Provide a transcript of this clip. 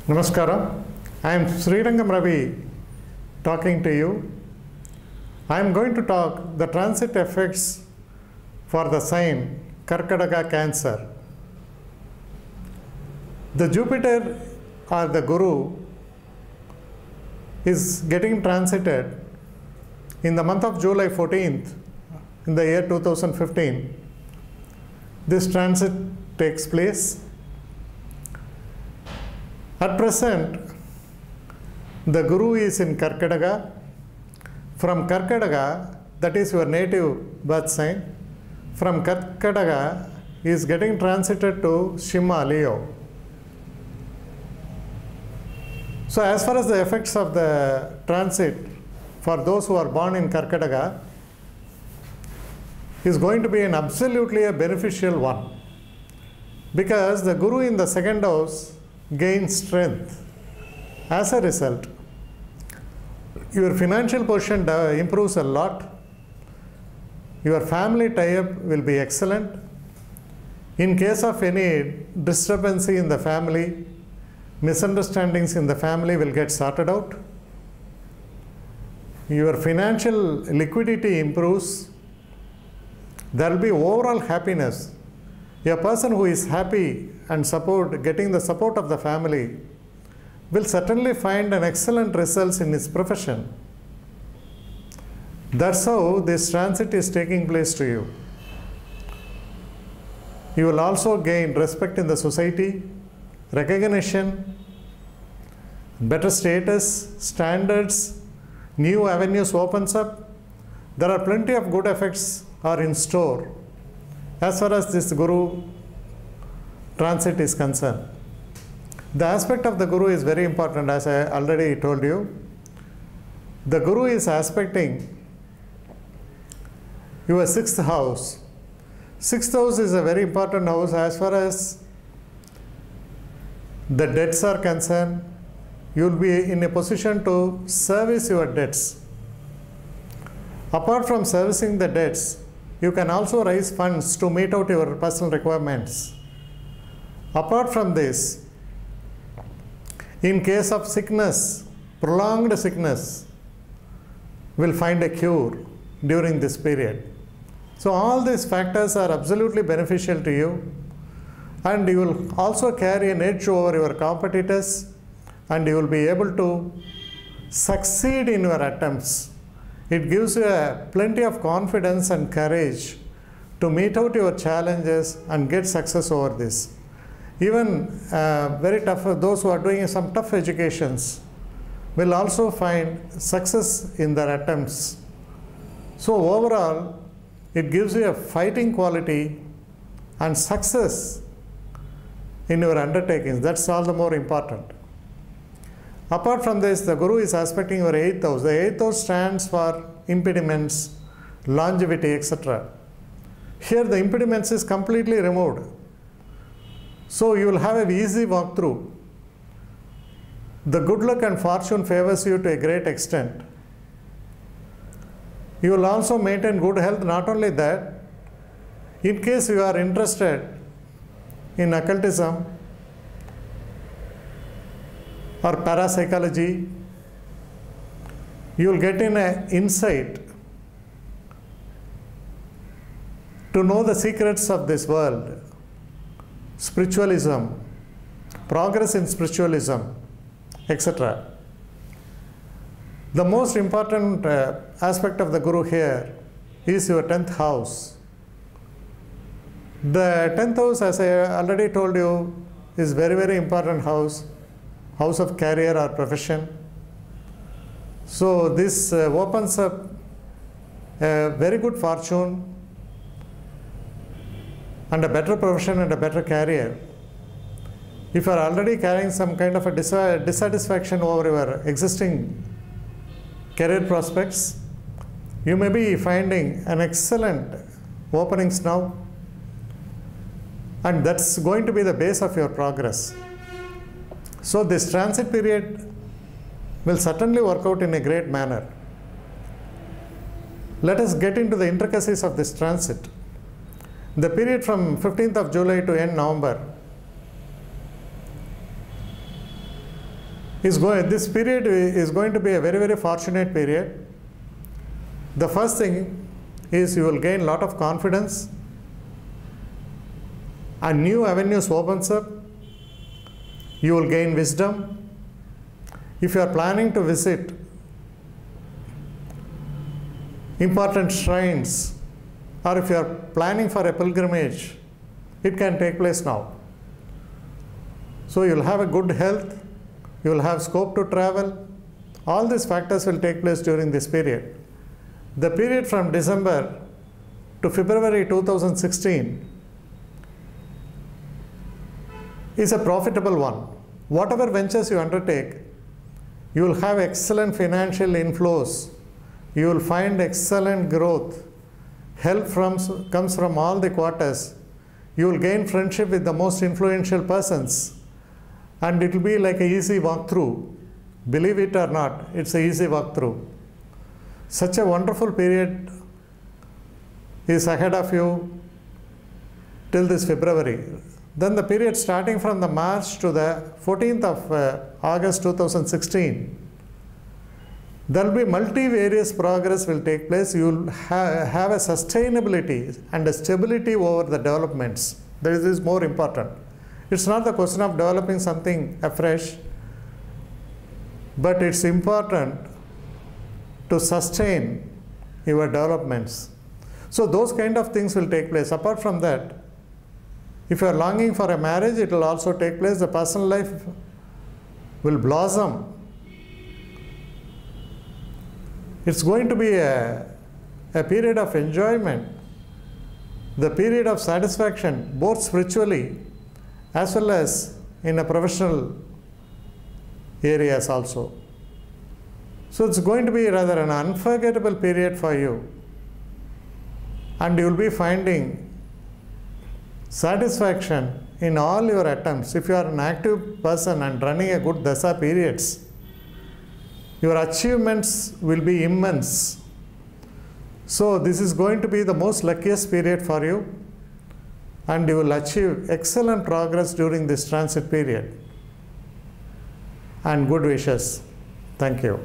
Namaskaram. I am Srirangam Ravi talking to you. I am going to talk the transit effects for the sign Karkadaga Cancer. The Jupiter or the Guru is getting transited in the month of July 14th in the year 2015. This transit takes place. At present, the Guru is in Karkadaga. From Karkadaga, that is your native birth sign, from Karkadaga he is getting transited to Simha, Leo. So as far as the effects of the transit for those who are born in Karkadaga is going to be an absolutely a beneficial one, because the Guru in the second house gains strength. As a result, your financial position improves a lot. Your family tie-up will be excellent. In case of any disturbancy in the family, misunderstandings in the family will get sorted out. Your financial liquidity improves. There will be overall happiness. A person who is happy and getting the support of the family will certainly find an excellent results in his profession. That's how this transit is taking place to you. You will also gain respect in the society, recognition, better status, standards, new avenues opens up. There are plenty of good effects are in store as far as this Guru transit is concerned. The aspect of the Guru is very important, as I already told you. The Guru is aspecting your sixth house. Sixth house is a very important house as far as the debts are concerned. You will be in a position to service your debts. Apart from servicing the debts, you can also raise funds to meet out your personal requirements. Apart from this, in case of sickness, prolonged sickness will find a cure during this period. So all these factors are absolutely beneficial to you, and you will also carry an edge over your competitors, and you will be able to succeed in your attempts. It gives you plenty of confidence and courage to meet out your challenges and get success over this. Even very tough, those who are doing some tough educations will also find success in their attempts. So overall, it gives you a fighting quality and success in your undertakings. That's all the more important. Apart from this, the Guru is aspecting your 8th house. The 8th house stands for impediments, longevity, etc. Here the impediments is completely removed. So you will have an easy walkthrough. The good luck and fortune favors you to a great extent. You will also maintain good health. Not only that, in case you are interested in occultism or parapsychology, you will get in an insight to know the secrets of this world, spiritualism, progress in spiritualism, etc. The most important aspect of the Guru here is your 10th house. The 10th house, as I already told you, is very, very important house. House of career or profession. So this opens up a very good fortune and a better profession and a better career. If you are already carrying some kind of a dissatisfaction over your existing career prospects, you may be finding an excellent openings now, and that's going to be the base of your progress. So this transit period will certainly work out in a great manner. Let us get into the intricacies of this transit. The period from 15th of July to end November This period is going to be a very, very fortunate period. The first thing is you will gain a lot of confidence and new avenues opens up. You will gain wisdom. If you are planning to visit important shrines, or if you are planning for a pilgrimage, it can take place now. So you will have a good health, you will have scope to travel. All these factors will take place during this period. The period from December to February 2016 is a profitable one. Whatever ventures you undertake, you will have excellent financial inflows. You will find excellent growth. Help comes from all the quarters. You will gain friendship with the most influential persons. And it will be like an easy walkthrough. Believe it or not, it's an easy walkthrough. Such a wonderful period is ahead of you till this February. Then the period starting from the March to the 14th of August 2016, there will be multivarious progress will take place. You will have a sustainability and a stability over the developments. This is more important. It's not the question of developing something afresh, but it's important to sustain your developments. So those kind of things will take place. Apart from that, if you are longing for a marriage, it will also take place. The personal life will blossom. It's going to be a period of enjoyment, the period of satisfaction, both spiritually as well as in a professional areas also. So it's going to be rather an unforgettable period for you, and you will be finding satisfaction in all your attempts. If you are an active person and running a good dasa periods, your achievements will be immense. So this is going to be the most luckiest period for you, and you will achieve excellent progress during this transit period. And good wishes. Thank you.